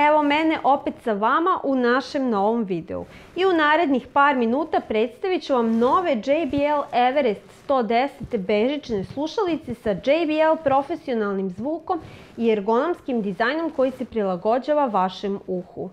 Evo mene opet sa vama u našem novom videu. I u narednih par minuta predstavit ću vam nove JBL Everest 110 bežične slušalice sa JBL profesionalnim zvukom i ergonomskim dizajnom koji se prilagođava vašem uhu.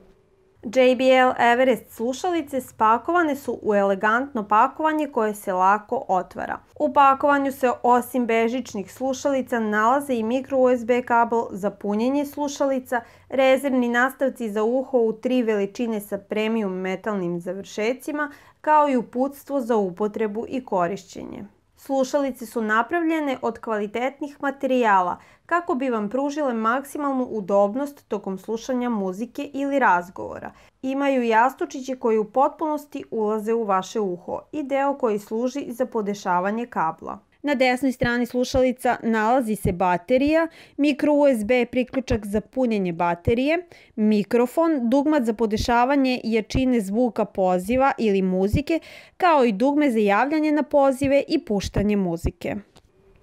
JBL Everest slušalice spakovane su u elegantno pakovanje koje se lako otvara. U pakovanju se osim bežičnih slušalica nalaze i micro USB kabel za punjenje slušalica, rezervni nastavci za uho u 3 veličine sa premium metalnim završecima, kao i uputstvo za upotrebu i korišćenje. Slušalice su napravljene od kvalitetnih materijala kako bi vam pružile maksimalnu udobnost tokom slušanja muzike ili razgovora. Imaju jastučiće koji u potpunosti ulaze u vaše uho i deo koji služi za podešavanje kabla. Na desnoj strani slušalica nalazi se baterija, micro USB priključak za punjenje baterije, mikrofon, dugmat za podešavanje jačine zvuka poziva ili muzike, kao i dugme za javljanje na pozive i puštanje muzike.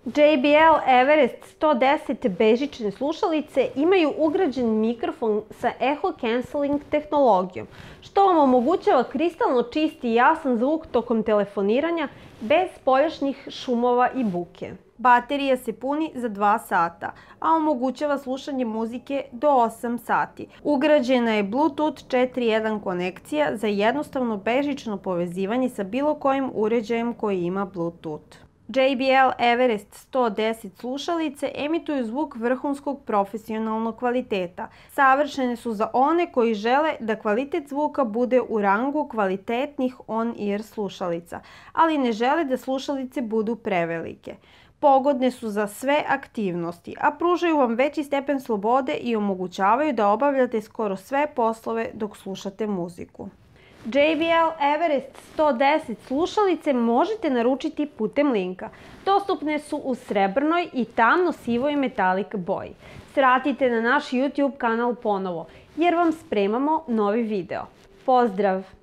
JBL Everest 110 bežične slušalice imaju ugrađen mikrofon sa echo cancelling tehnologijom, što vam omogućava kristalno čist i jasan zvuk tokom telefoniranja bez spoljašnjih šumova i buke. Baterija se puni za 2 sata, a omogućava slušanje muzike do 8 sati. Ugrađena je Bluetooth 4.1 konekcija za jednostavno bežično povezivanje sa bilo kojim uređajem koji ima Bluetooth. JBL Everest 110 slušalice emituju zvuk vrhunskog profesionalnog kvaliteta. Savršene su za one koji žele da kvalitet zvuka bude u rangu kvalitetnih on-ear slušalica, ali ne žele da slušalice budu prevelike. Pogodne su za sve aktivnosti, a pružaju vam veći stepen slobode i omogućavaju da obavljate skoro sve poslove dok slušate muziku. JBL Everest 110 slušalice možete naručiti putem linka. Dostupne su u srebrnoj i tamno-sivoj metalik boji. Svratite na naš YouTube kanal ponovo jer vam spremamo novi video. Pozdrav!